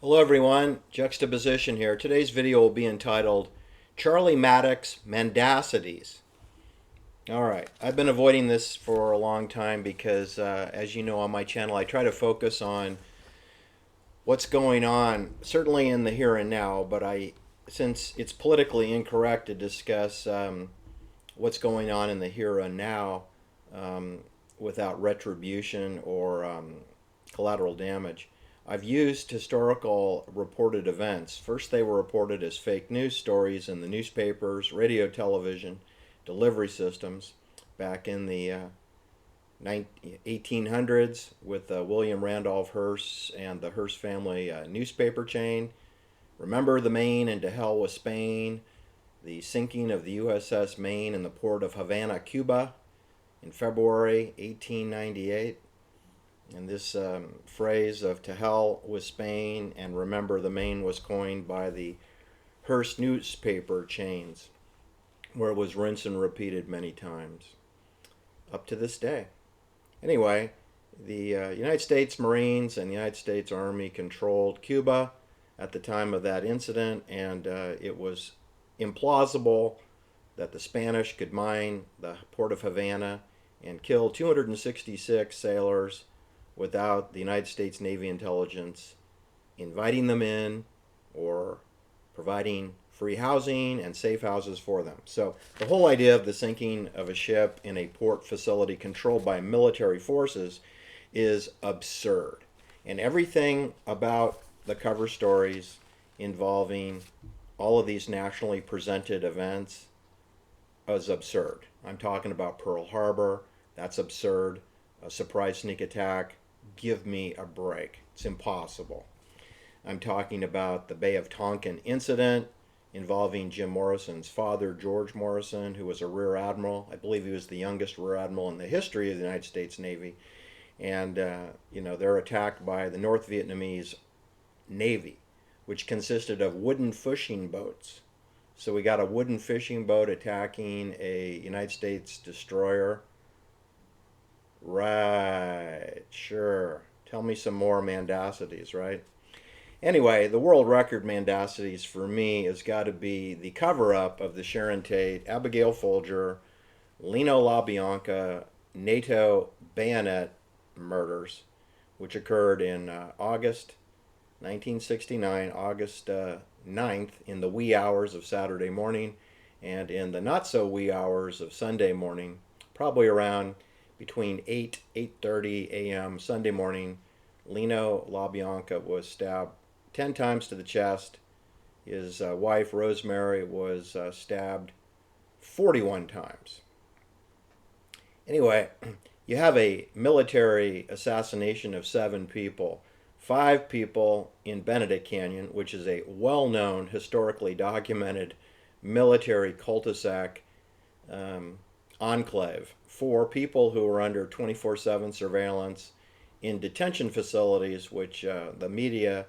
Hello everyone, Juxtaposition here. Today's video will be entitled Charlie Maddox Mendacities. Alright, I've been avoiding this for a long time because as you know on my channel I try to focus on what's going on, certainly in the here and now, but since it's politically incorrect to discuss what's going on in the here and now without retribution or collateral damage, I've used historical reported events. First, they were reported as fake news stories in the newspapers, radio, television, delivery systems back in the 1800s with William Randolph Hearst and the Hearst family newspaper chain. Remember the Maine and to hell with Spain, the sinking of the USS Maine in the port of Havana, Cuba in February 1898. And this phrase of to hell with Spain and remember the Maine was coined by the Hearst newspaper chains, where it was rinsed and repeated many times, up to this day. Anyway, the United States Marines and the United States Army controlled Cuba at the time of that incident, and it was implausible that the Spanish could mine the port of Havana and kill 266 sailors without the United States Navy intelligence inviting them in or providing free housing and safe houses for them. So the whole idea of the sinking of a ship in a port facility controlled by military forces is absurd. And everything about the cover stories involving all of these nationally presented events is absurd. I'm talking about Pearl Harbor. That's absurd. A surprise sneak attack. Give me a break. It's impossible. I'm talking about the Bay of Tonkin incident involving Jim Morrison's father, George Morrison, who was a rear admiral. I believe he was the youngest rear admiral in the history of the United States Navy. And, they're attacked by the North Vietnamese Navy, which consisted of wooden fishing boats. So we got a wooden fishing boat attacking a United States destroyer. Right, sure. Tell me some more mendacities, right? Anyway, the world record mendacities for me has got to be the cover-up of the Sharon Tate, Abigail Folger, Lino LaBianca, NATO bayonet murders, which occurred in August 1969, August 9th, in the wee hours of Saturday morning, and in the not-so-wee hours of Sunday morning, probably around between 8:30 a.m. Sunday morning. Lino LaBianca was stabbed 10 times to the chest. His wife, Rosemary, was stabbed 41 times. Anyway, you have a military assassination of 7 people. 5 people in Benedict Canyon, which is a well-known, historically documented military cul-de-sac enclave. 4 people who are under 24/7 surveillance in detention facilities, which the media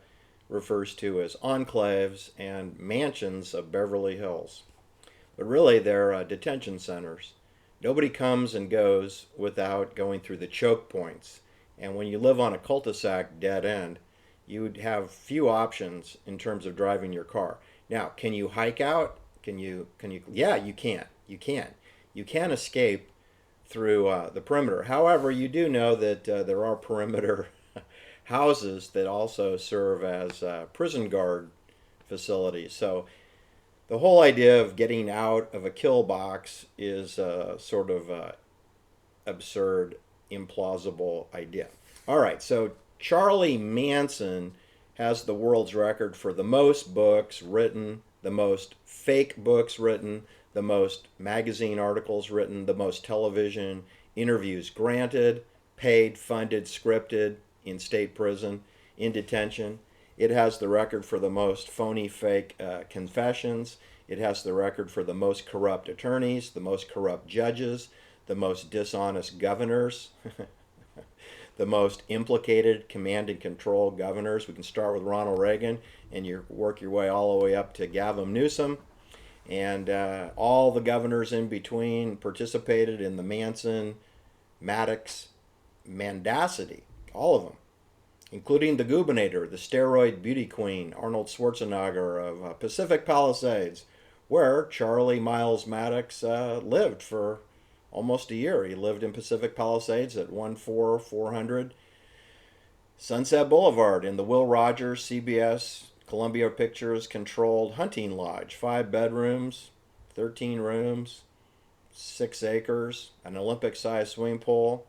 refers to as enclaves and mansions of Beverly Hills. But really, they're detention centers. Nobody comes and goes without going through the choke points. And when you live on a cul-de-sac dead end, you would have few options in terms of driving your car. Now, can you hike out? Yeah, you can. You can. You can escape through the perimeter. However, you do know that there are perimeter houses that also serve as prison guard facilities. So the whole idea of getting out of a kill box is sort of absurd, implausible idea. All right, so Charlie Manson has the world's record for the most books written, the most fake books written, the most magazine articles written, the most television interviews granted, paid, funded, scripted in state prison, in detention. It has the record for the most phony, fake confessions. It has the record for the most corrupt attorneys, the most corrupt judges, the most dishonest governors, the most implicated command and control governors. We can start with Ronald Reagan and you work your way all the way up to Gavin Newsom. And all the governors in between participated in the Manson, Maddox, mendacity, all of them. including the Goobinator, the steroid beauty queen, Arnold Schwarzenegger of Pacific Palisades, where Charlie Miles Maddox lived for almost a year. He lived in Pacific Palisades at 14400 Sunset Boulevard in the Will Rogers CBS Columbia Pictures controlled hunting lodge. 5 bedrooms, 13 rooms, 6 acres, an Olympic-sized swimming pool,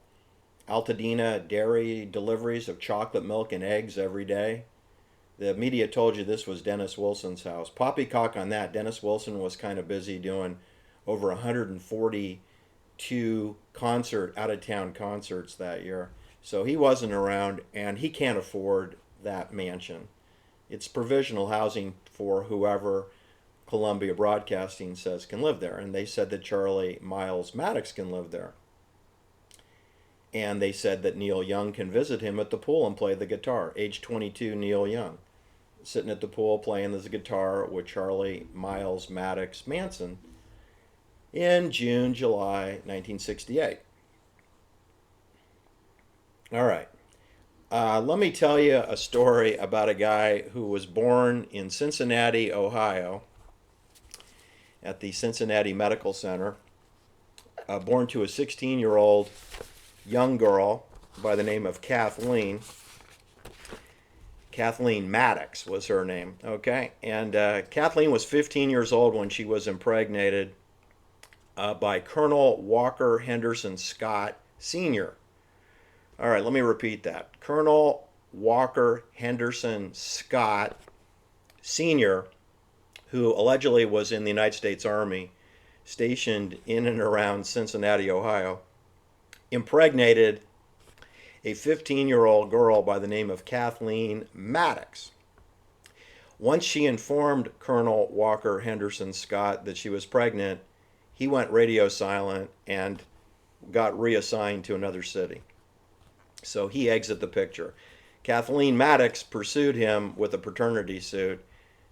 Altadena dairy deliveries of chocolate milk and eggs every day. The media told you this was Dennis Wilson's house. Poppycock on that. Dennis Wilson was kind of busy doing over 142 out-of-town concerts that year. So he wasn't around, and he can't afford that mansion. It's provisional housing for whoever Columbia Broadcasting says can live there. And they said that Charlie Miles Maddox can live there. And they said that Neil Young can visit him at the pool and play the guitar. Age 22, Neil Young, sitting at the pool playing the guitar with Charlie Miles Maddox Manson in June, July 1968. All right. Let me tell you a story about a guy who was born in Cincinnati, Ohio, at the Cincinnati Medical Center, born to a 16-year-old young girl by the name of Kathleen. Kathleen Maddox was her name, okay? And Kathleen was 15 years old when she was impregnated by Colonel Walker Henderson Scott Sr. All right, let me repeat that. Colonel Walker Henderson Scott Sr., who allegedly was in the United States Army, stationed in and around Cincinnati, Ohio, impregnated a 15-year-old girl by the name of Kathleen Maddox. Once she informed Colonel Walker Henderson Scott that she was pregnant, he went radio silent and got reassigned to another city. So he exited the picture. Kathleen Maddox pursued him with a paternity suit,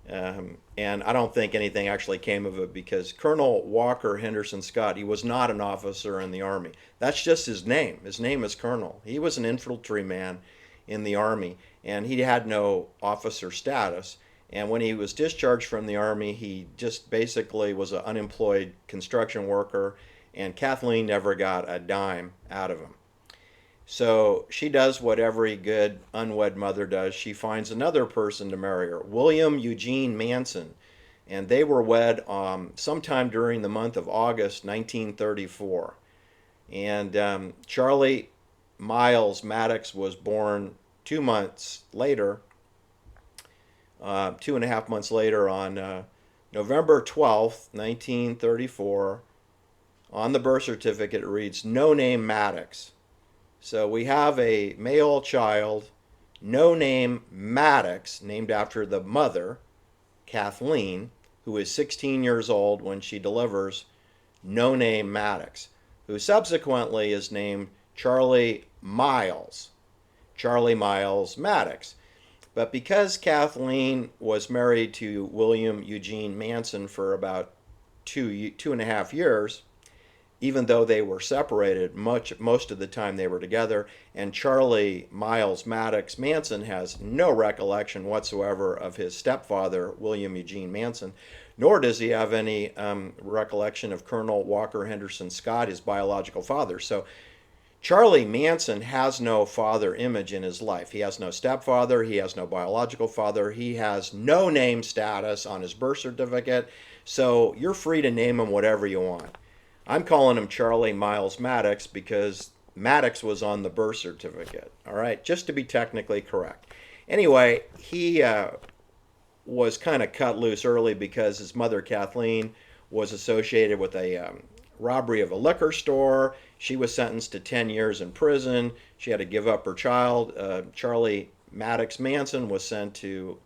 and I don't think anything actually came of it because Colonel Walker Henderson Scott, he was not an officer in the Army. That's just his name. His name is Colonel. He was an infantryman in the Army, and he had no officer status. And when he was discharged from the Army, he just basically was an unemployed construction worker, and Kathleen never got a dime out of him. So she does what every good unwed mother does. She finds another person to marry her, William Eugene Manson. And they were wed sometime during the month of August 1934. And Charlie Miles Maddox was born 2 months later, 2.5 months later on November 12th, 1934. On the birth certificate it reads, no name Maddox. So we have a male child, no name Maddox, named after the mother, Kathleen, who is 16 years old when she delivers no name Maddox, who subsequently is named Charlie Miles Maddox. But because Kathleen was married to William Eugene Manson for about 2.5 years, even though they were separated, most of the time they were together, and Charlie Miles Maddox Manson has no recollection whatsoever of his stepfather, William Eugene Manson, nor does he have any recollection of Colonel Walker Henderson Scott, his biological father. So Charlie Manson has no father image in his life. He has no stepfather, he has no biological father, he has no name status on his birth certificate, so you're free to name him whatever you want. I'm calling him Charlie Miles Maddox because Maddox was on the birth certificate, all right, just to be technically correct. Anyway, he was kind of cut loose early because his mother, Kathleen, was associated with a robbery of a liquor store. She was sentenced to 10 years in prison. She had to give up her child. Charlie Maddox Manson was sent to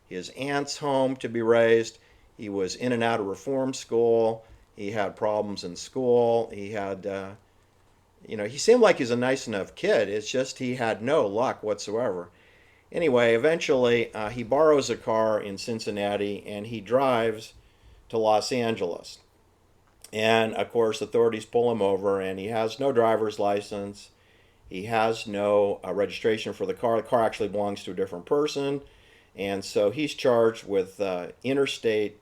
his aunt's home to be raised. He was in and out of reform school. He had problems in school. He had, he seemed like he's a nice enough kid. It's just he had no luck whatsoever. Anyway, eventually he borrows a car in Cincinnati and he drives to Los Angeles. And of course, authorities pull him over and he has no driver's license. He has no registration for the car. The car actually belongs to a different person. And so he's charged with interstate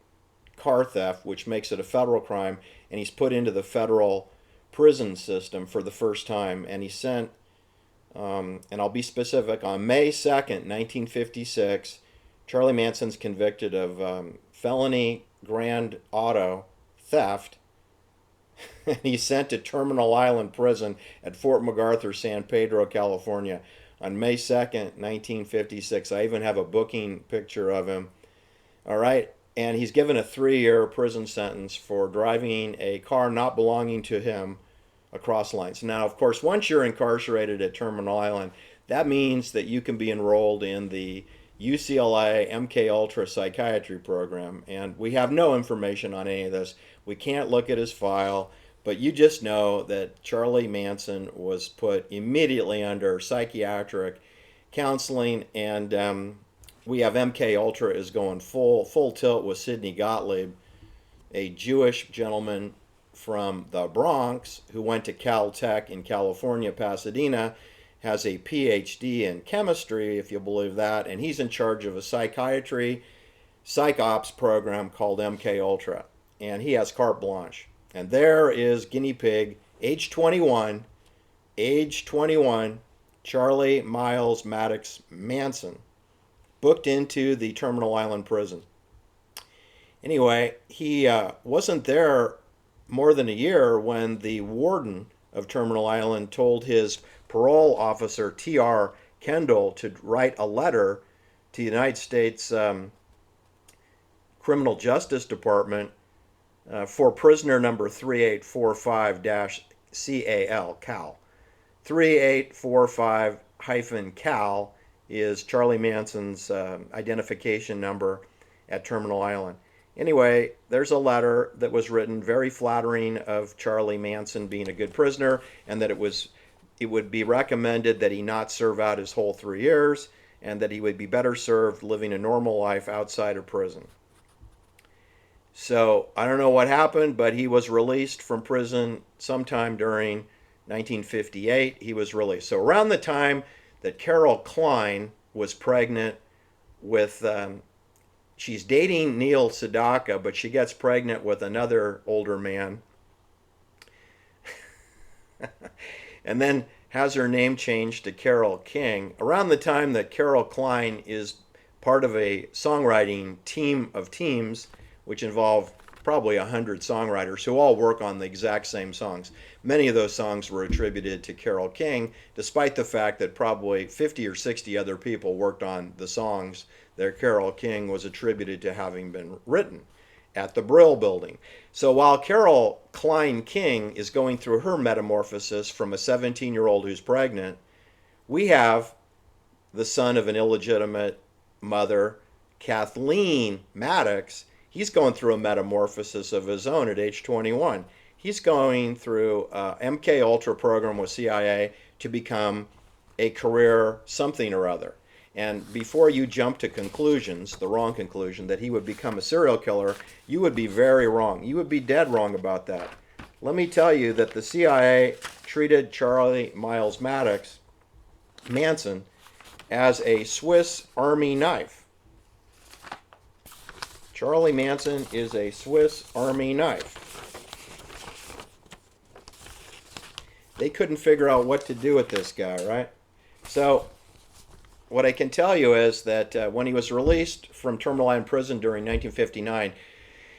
car theft, which makes it a federal crime. And he's put into the federal prison system for the first time. And he's sent, and I'll be specific, on May 2nd, 1956, Charlie Manson's convicted of felony grand auto theft. And he's sent to Terminal Island Prison at Fort MacArthur, San Pedro, California on May 2nd, 1956. I even have a booking picture of him. All right. And he's given a 3-year prison sentence for driving a car not belonging to him across lines. Now, of course, once you're incarcerated at Terminal Island, that means that you can be enrolled in the UCLA MK Ultra psychiatry program. And we have no information on any of this. We can't look at his file, but you just know that Charlie Manson was put immediately under psychiatric counseling, and we have MK Ultra is going full tilt with Sidney Gottlieb, a Jewish gentleman from the Bronx who went to Caltech in California, Pasadena, has a PhD in chemistry, if you believe that, and he's in charge of a psychiatry psych ops program called MK Ultra, and he has carte blanche. And there is guinea pig, age 21, Charlie Miles Maddox Manson, booked into the Terminal Island prison. Anyway, he wasn't there more than a year when the warden of Terminal Island told his parole officer, T.R. Kendall, to write a letter to the United States Criminal Justice Department for prisoner number 3845-CAL, Cal. 3845-Cal is Charlie Manson's identification number at Terminal Island. Anyway, there's a letter that was written very flattering of Charlie Manson being a good prisoner, and that it would be recommended that he not serve out his whole 3 years, and that he would be better served living a normal life outside of prison. So I don't know what happened, but he was released from prison sometime during 1958. He was released. So around the time that Carol Klein was pregnant with, she's dating Neil Sedaka, but she gets pregnant with another older man. And then has her name changed to Carol King. Around the time that Carol Klein is part of a songwriting team of teams, which involve probably 100 songwriters who all work on the exact same songs. Many of those songs were attributed to Carol King, despite the fact that probably 50 or 60 other people worked on the songs that Carol King was attributed to having been written at the Brill Building. So while Carol Klein King is going through her metamorphosis from a 17-year-old who's pregnant, we have the son of an illegitimate mother, Kathleen Maddox. He's going through a metamorphosis of his own at age 21. He's going through a MK Ultra program with CIA to become a career something or other. And before you jump to conclusions, the wrong conclusion, that he would become a serial killer, you would be very wrong. You would be dead wrong about that. Let me tell you that the CIA treated Charlie Miles Maddox Manson as a Swiss Army knife. Charlie Manson is a Swiss Army knife. They couldn't figure out what to do with this guy, right? So what I can tell you is that when he was released from Terminal Island Prison during 1959,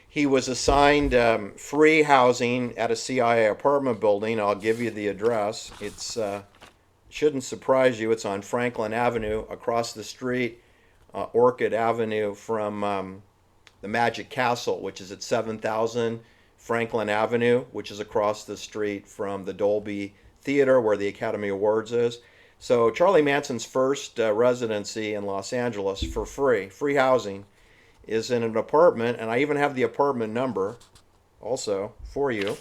he was assigned free housing at a CIA apartment building. I'll give you the address. It's shouldn't surprise you. It's on Franklin Avenue, across the street, Orchid Avenue from the Magic Castle, which is at 7000 Franklin Avenue, which is across the street from the Dolby Theater where the Academy Awards is. So Charlie Manson's first residency in Los Angeles for free housing, is in an apartment, and I even have the apartment number also for you.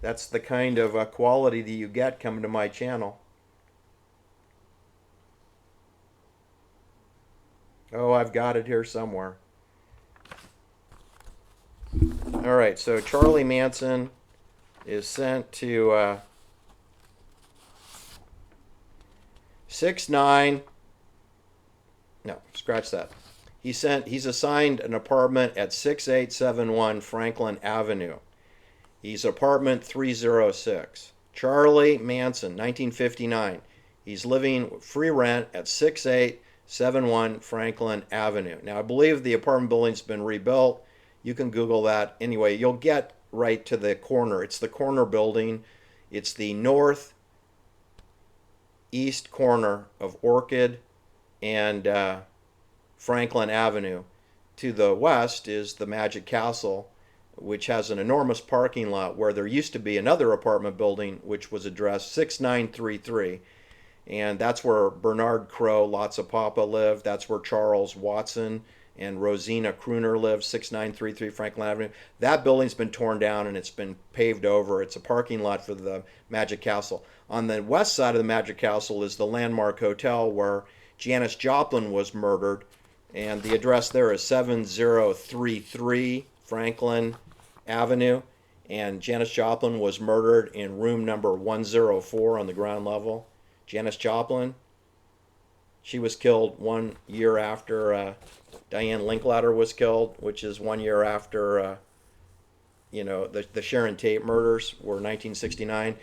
That's the kind of quality that you get coming to my channel. Oh, I've got it here somewhere. All right, so Charlie Manson is sent to 69. No, scratch that. He's assigned an apartment at 6871 Franklin Avenue. He's apartment 306. Charlie Manson, 1959. He's living free rent at 6871 Franklin Avenue. Now, I believe the apartment building's been rebuilt. You can Google that. Anyway, you'll get right to the corner. It's the corner building. It's the northeast corner of Orchid and Franklin Avenue. To the west is the Magic Castle, which has an enormous parking lot where there used to be another apartment building which was addressed 6933. And that's where Bernard Crowe, Lotsa Papa lived. That's where Charles Watson and Rosina Crooner lived, 6933 Franklin Avenue. That building's been torn down and it's been paved over. It's a parking lot for the Magic Castle. On the west side of the Magic Castle is the Landmark Hotel where Janis Joplin was murdered. And the address there is 7033 Franklin Avenue. And Janis Joplin was murdered in room number 104 on the ground level. Janis Joplin, she was killed 1 year after Diane Linklater was killed, which is 1 year after, the Sharon Tate murders were 1969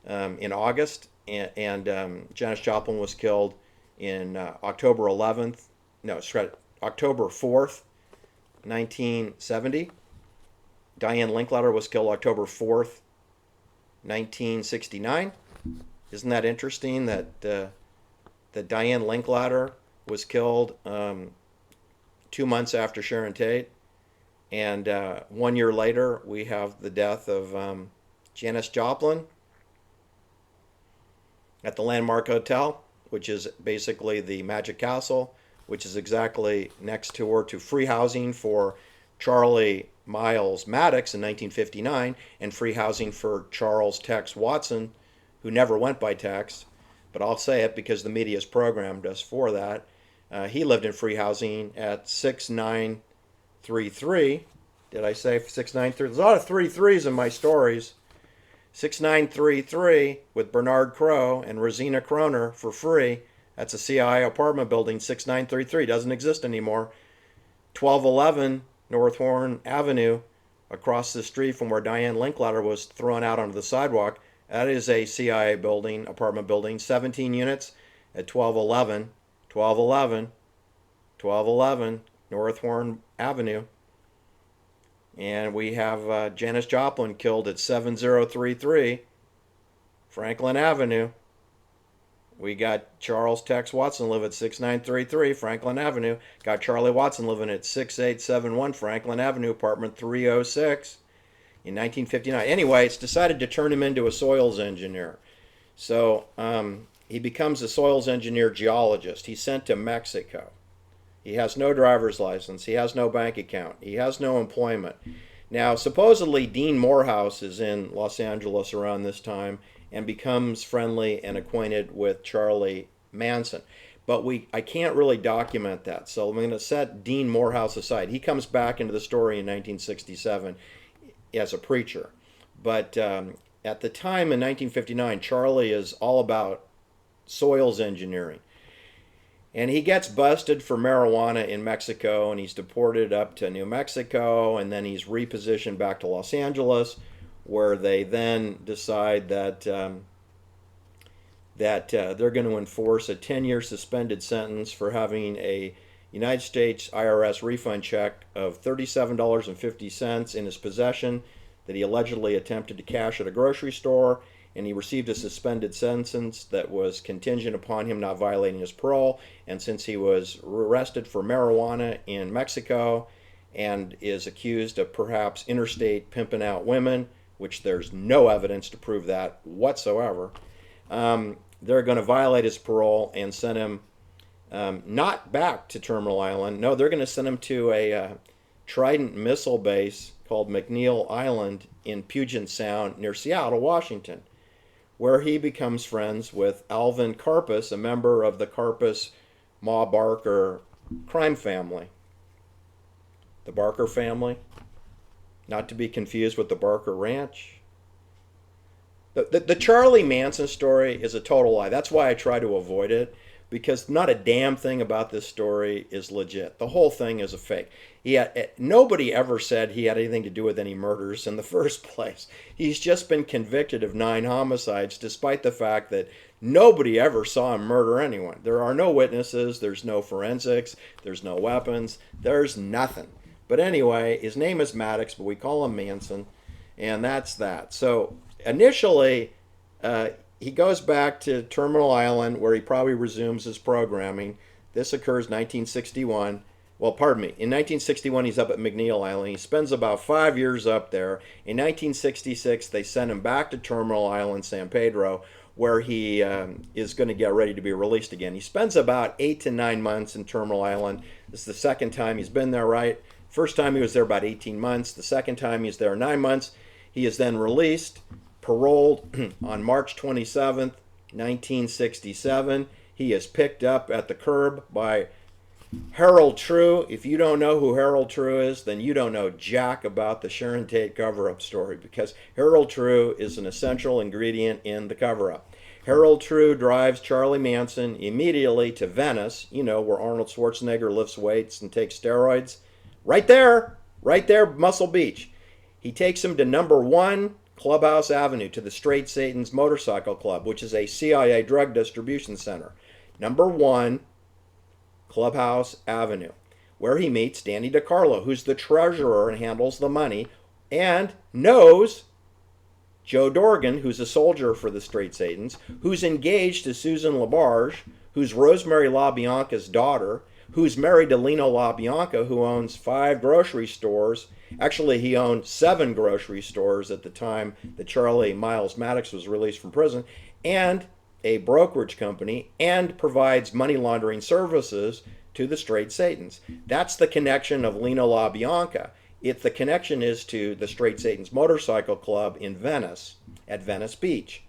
in August. And Janis Joplin was killed in October 4th, 1970. Diane Linklater was killed October 4th, 1969. Isn't that interesting that Diane Linklater was killed 2 months after Sharon Tate, and 1 year later we have the death of Janis Joplin at the Landmark Hotel, which is basically the Magic Castle, which is exactly next door to free housing for Charlie Miles Maddox in 1959 and free housing for Charles Tex Watson, who never went by Tex, but I'll say it because the media's programmed us for that. He lived in free housing at 6933. Did I say 693? There's a lot of 33s in my stories. 6933 with Bernard Crowe and Rosina Kroner for free. That's a CIA apartment building, 6933. Doesn't exist anymore. 1211 North Horn Avenue, across the street from where Diane Linklater was thrown out onto the sidewalk. That is a CIA building, apartment building, 17 units at 1211 North Horn Avenue. And we have Janis Joplin killed at 7033 Franklin Avenue. We got Charles Tex Watson living at 6933 Franklin Avenue. Got Charlie Watson living at 6871 Franklin Avenue, apartment 306. In 1959. Anyway, it's decided to turn him into a soils engineer. So he becomes a soils engineer geologist. He's sent to Mexico. He has no driver's license. He has no bank account. He has no employment. Now, supposedly Dean Moorehouse is in Los Angeles around this time and becomes friendly and acquainted with Charlie Manson. But I can't really document that. So I'm going to set Dean Moorehouse aside. He comes back into the story in 1967. As a preacher. But at the time in 1959, Charlie is all about soils engineering. And he gets busted for marijuana in Mexico, and he's deported up to New Mexico, and then he's repositioned back to Los Angeles, where they then decide that they're going to enforce a 10-year suspended sentence for having a United States IRS refund check of $37.50 in his possession that he allegedly attempted to cash at a grocery store, and he received a suspended sentence that was contingent upon him not violating his parole. And since he was arrested for marijuana in Mexico and is accused of perhaps interstate pimping out women, which there's no evidence to prove that whatsoever, they're going to violate his parole and send him not back to Terminal Island. No, they're going to send him to a Trident missile base called McNeil Island in Puget Sound near Seattle, Washington, where he becomes friends with Alvin Karpus, a member of the Karpus Ma Barker crime family. The Barker family, not to be confused with the Barker Ranch. The Charlie Manson story is a total lie. That's why I try to avoid it, because not a damn thing about this story is legit. The whole thing is a fake. Nobody ever said he had anything to do with any murders in the first place. He's just been convicted of 9 homicides, despite the fact that nobody ever saw him murder anyone. There are no witnesses, there's no forensics, there's no weapons, there's nothing. But anyway, his name is Maddox, but we call him Manson, and that's that. So initially, he goes back to Terminal Island, where he probably resumes his programming. This occurs 1961. Well, pardon me. In 1961, he's up at McNeil Island. He spends about 5 years up there. In 1966, they send him back to Terminal Island, San Pedro, where he is going to get ready to be released again. He spends about 8 to 9 months in Terminal Island. This is the second time he's been there, right? First time he was there about 18 months. The second time he's there 9 months. He is then released, paroled on March 27th, 1967. He is picked up at the curb by Harold True. If you don't know who Harold True is, then you don't know jack about the Sharon Tate cover-up story, because Harold True is an essential ingredient in the cover-up. Harold True drives Charlie Manson immediately to Venice, where Arnold Schwarzenegger lifts weights and takes steroids. Right there, Muscle Beach. He takes him to number 1 Clubhouse Avenue, to the Straight Satan's Motorcycle Club, which is a CIA drug distribution center. Number 1 Clubhouse Avenue, where he meets Danny DiCarlo, who's the treasurer and handles the money, and knows Joe Dorgan, who's a soldier for the Straight Satans, who's engaged to Susan LaBarge, who's Rosemary LaBianca's daughter, who's married to Lino LaBianca, who owns 5 grocery stores. Actually, he owned 7 grocery stores at the time that Charlie Miles Maddox was released from prison, and a brokerage company, and provides money laundering services to the Straight Satans. That's the connection of Lino LaBianca. The connection is to the Straight Satans Motorcycle Club in Venice, at Venice Beach.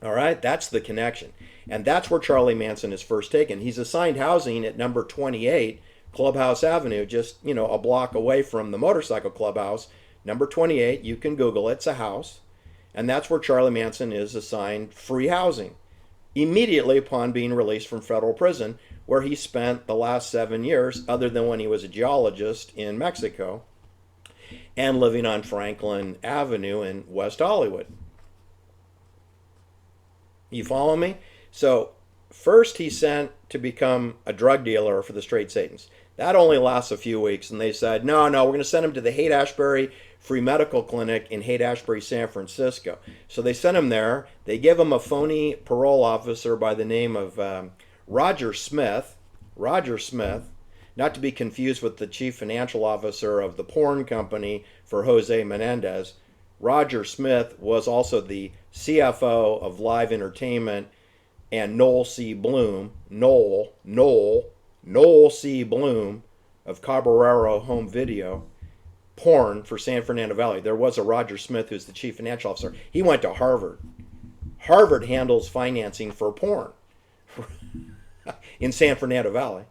All right, that's the connection. And that's where Charlie Manson is first taken. He's assigned housing at number 28 Clubhouse Avenue, just, a block away from the motorcycle clubhouse. Number 28, you can Google it, it's a house. And that's where Charlie Manson is assigned free housing immediately upon being released from federal prison, where he spent the last 7 years, other than when he was a geologist in Mexico, and living on Franklin Avenue in West Hollywood. You follow me? So first he's sent to become a drug dealer for the Straight Satans. That only lasts a few weeks, and they said, no, we're going to send him to the Haight-Ashbury Free Medical Clinic in Haight-Ashbury, San Francisco. So they sent him there. They give him a phony parole officer by the name of Roger Smith, not to be confused with the chief financial officer of the porn company for Jose Menendez. Roger Smith was also the CFO of Live Entertainment, and Noel C. Bloom C. Bloom of Caballero Home Video, porn for San Fernando Valley. There was a Roger Smith who's the chief financial officer. He went to Harvard. Harvard handles financing for porn in San Fernando Valley.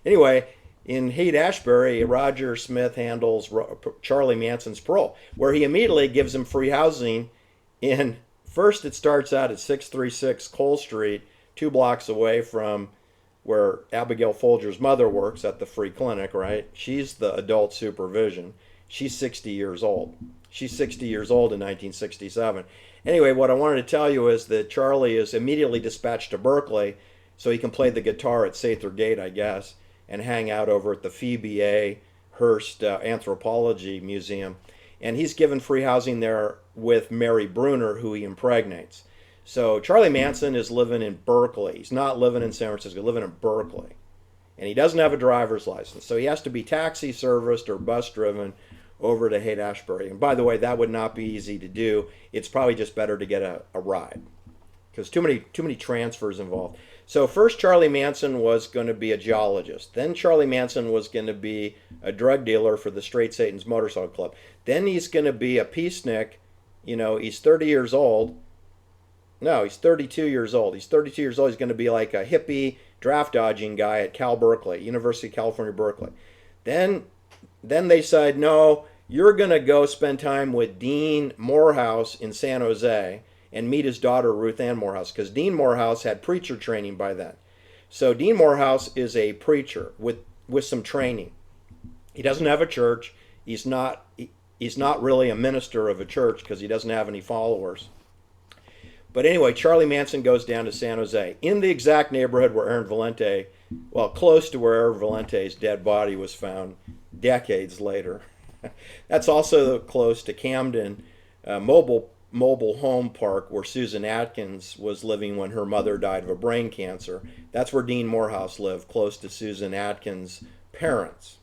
Anyway, in Haight-Ashbury, Roger Smith handles Charlie Manson's parole, where he immediately gives him free housing in, first it starts out at 636 Cole Street, 2 blocks away from where Abigail Folger's mother works at the free clinic, right? She's the adult supervision. She's 60 years old. She's 60 years old in 1967. Anyway, what I wanted to tell you is that Charlie is immediately dispatched to Berkeley so he can play the guitar at Sather Gate, I guess, and hang out over at the Phoebe A. Hearst Anthropology Museum. And he's given free housing there with Mary Bruner, who he impregnates. So Charlie Manson is living in Berkeley. He's not living in San Francisco, he's living in Berkeley. And he doesn't have a driver's license, so he has to be taxi serviced or bus driven over to Haight-Ashbury. And by the way, that would not be easy to do. It's probably just better to get a ride, because too many transfers involved. So first Charlie Manson was going to be a geologist. Then Charlie Manson was going to be a drug dealer for the Straight Satan's Motorcycle Club. Then he's going to be a peacenik. He's 30 years old. No, he's 32 years old. He's 32 years old. He's going to be like a hippie draft dodging guy at Cal Berkeley, University of California, Berkeley. Then they said, no, you're going to go spend time with Dean Moorehouse in San Jose. and meet his daughter, Ruth Ann Moorehouse, because Dean Moorehouse had preacher training by then. So Dean Moorehouse is a preacher with some training. He doesn't have a church. He's not really a minister of a church because he doesn't have any followers. But anyway, Charlie Manson goes down to San Jose, in the exact neighborhood where Aaron Valente, well, close to where Aaron Valente's dead body was found decades later. That's also close to Camden mobile home park where Susan Atkins was living when her mother died of a brain cancer. That's where Dean Moorehouse lived, close to Susan Atkins' parents.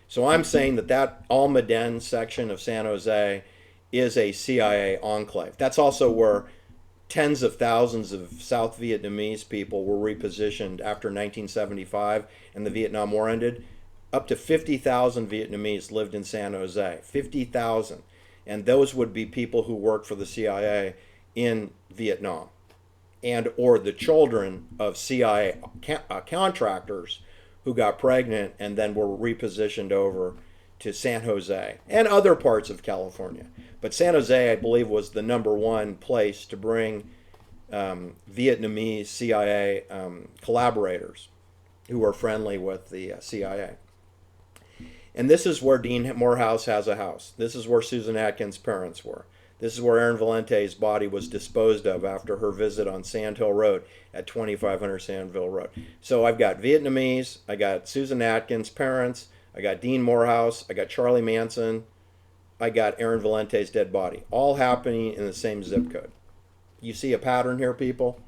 So I'm saying that Almaden section of San Jose is a CIA enclave. That's also where tens of thousands of South Vietnamese people were repositioned after 1975 and the Vietnam War ended. Up to 50,000 Vietnamese lived in San Jose. 50,000. And those would be people who worked for the CIA in Vietnam, and or the children of CIA contractors who got pregnant and then were repositioned over to San Jose and other parts of California. But San Jose, I believe, was the #1 place to bring Vietnamese CIA collaborators who were friendly with the CIA. And this is where Dean Moorehouse has a house. This is where Susan Atkins' parents were. This is where Aaron Valente's body was disposed of after her visit on Sand Hill Road at 2500 Sandville Road. So I've got Vietnamese, I got Susan Atkins' parents, I got Dean Moorehouse, I got Charlie Manson, I got Aaron Valente's dead body, all happening in the same zip code. You see a pattern here, people?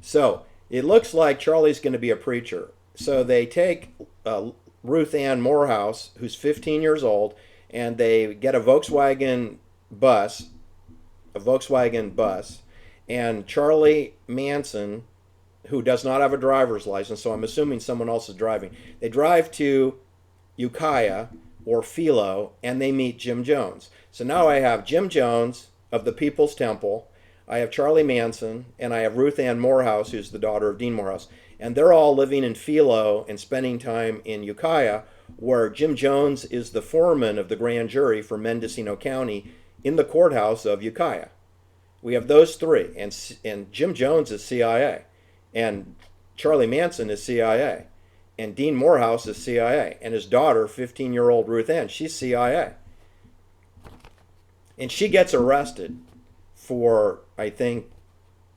So it looks like Charlie's going to be a preacher. So they take Ruth Ann Moorehouse, who's 15 years old, and they get a Volkswagen bus, and Charlie Manson, who does not have a driver's license, so I'm assuming someone else is driving. They drive to Ukiah or Philo, and they meet Jim Jones. So now I have Jim Jones of the People's Temple, I have Charlie Manson, and I have Ruth Ann Moorehouse, who's the daughter of Dean Moorehouse. And they're all living in Philo and spending time in Ukiah, where Jim Jones is the foreman of the grand jury for Mendocino County in the courthouse of Ukiah. We have those three, and Jim Jones is CIA, and Charlie Manson is CIA, and Dean Moorehouse is CIA, and his daughter, 15-year-old Ruth Ann, she's CIA. And she gets arrested for, I think,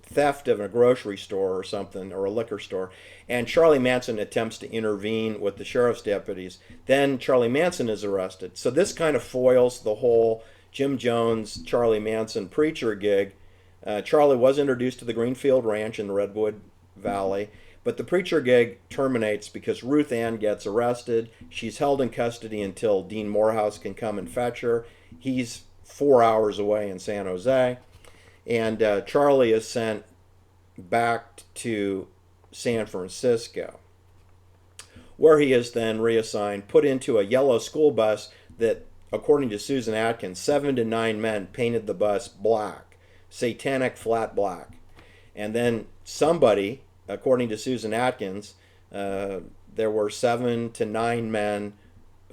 theft of a grocery store or something, or a liquor store, and Charlie Manson attempts to intervene with the sheriff's deputies. Then Charlie Manson is arrested. So this kind of foils the whole Jim Jones, Charlie Manson preacher gig. Charlie was introduced to the Greenfield Ranch in the Redwood Valley, but the preacher gig terminates because Ruth Ann gets arrested. She's held in custody until Dean Moorehouse can come and fetch her. He's 4 hours away in San Jose. And Charlie is sent back to San Francisco, where he is then reassigned, put into a yellow school bus that, according to Susan Atkins, 7 to 9 men painted the bus black, satanic flat black. And then somebody, according to Susan Atkins, there were 7 to 9 men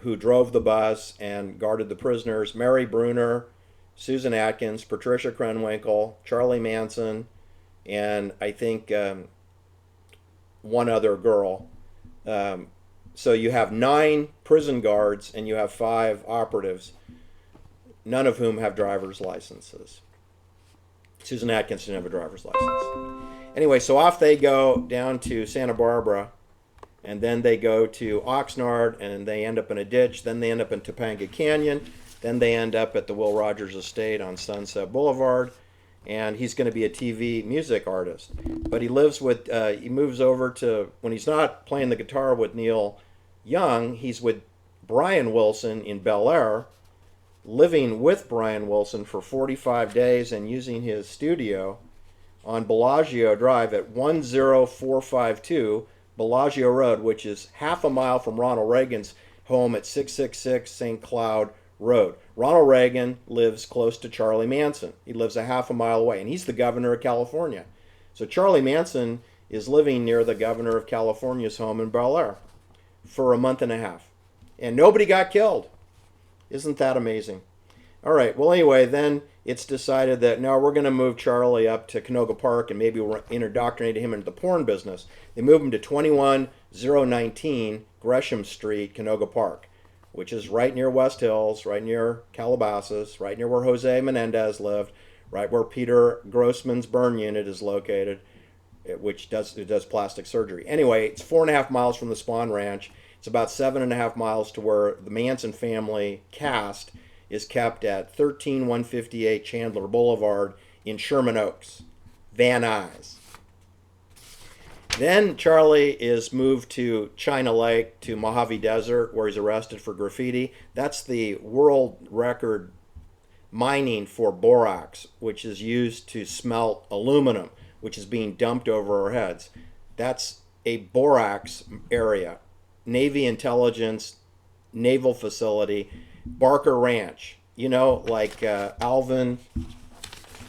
who drove the bus and guarded the prisoners. Mary Bruner, Susan Atkins, Patricia Krenwinkel, Charlie Manson, and I think one other girl. So you have 9 prison guards and you have 5 operatives, none of whom have driver's licenses. Susan Atkins didn't have a driver's license. Anyway, so off they go down to Santa Barbara, and then they go to Oxnard, and they end up in a ditch. Then they end up in Topanga Canyon. Then they end up at the Will Rogers Estate on Sunset Boulevard, and he's going to be a TV music artist. But he lives with, he moves over to, when he's not playing the guitar with Neil Young, he's with Brian Wilson in Bel Air, living with Brian Wilson for 45 days and using his studio on Bellagio Drive at 10452 Bellagio Road, which is half a mile from Ronald Reagan's home at 666 St. Cloud Road. Ronald Reagan lives close to Charlie Manson. He lives a half a mile away, and he's the governor of California. So Charlie Manson is living near the governor of California's home in Bel Air for a month and a half. And nobody got killed. Isn't that amazing? All right, well, anyway, then it's decided that no, we're going to move Charlie up to Canoga Park and maybe we'll indoctrinate him into the porn business. They move him to 21019 Gresham Street, Canoga Park, which is right near West Hills, right near Calabasas, right near where Jose Menendez lived, right where Peter Grossman's burn unit is located, which does plastic surgery. Anyway, it's 4.5 miles from the Spawn Ranch. It's about 7.5 miles to where the Manson family cast is kept at 13158 Chandler Boulevard in Sherman Oaks, Van Nuys. Then Charlie is moved to China Lake, to Mojave Desert, where he's arrested for graffiti. That's the world record mining for borax, which is used to smelt aluminum, which is being dumped over our heads. That's a borax area. Navy intelligence, naval facility, Barker Ranch. You know, like Alvin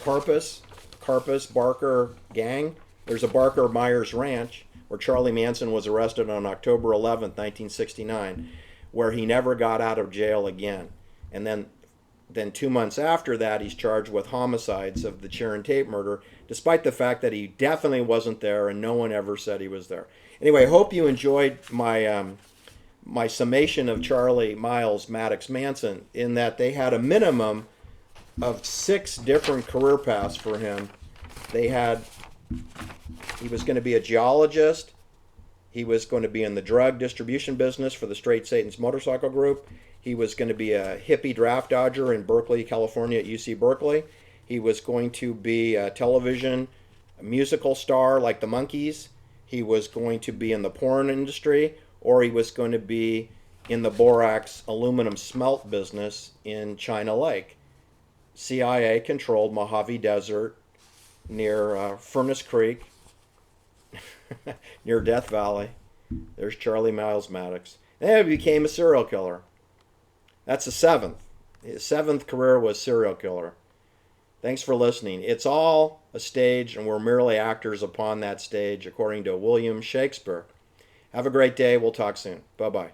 Karpus Barker gang. There's a Barker Myers Ranch where Charlie Manson was arrested on October 11th, 1969, where he never got out of jail again. And then 2 months after that, he's charged with homicides of the Sharon Tate murder, despite the fact that he definitely wasn't there and no one ever said he was there. Anyway, I hope you enjoyed my summation of Charlie Miles Maddox Manson, in that they had a minimum of 6 different career paths for him. He was going to be a geologist. He was going to be in the drug distribution business for the Straight Satan's Motorcycle Group. He was going to be a hippie draft dodger in Berkeley, California at UC Berkeley. He was going to be a television musical star like the Monkees. He was going to be in the porn industry, or he was going to be in the borax aluminum smelt business in China Lake. CIA-controlled Mojave Desert near Furnace Creek, near Death Valley. There's Charlie Miles Maddox. And he became a serial killer. That's the 7th. His 7th career was serial killer. Thanks for listening. It's all a stage, and we're merely actors upon that stage, according to William Shakespeare. Have a great day. We'll talk soon. Bye-bye.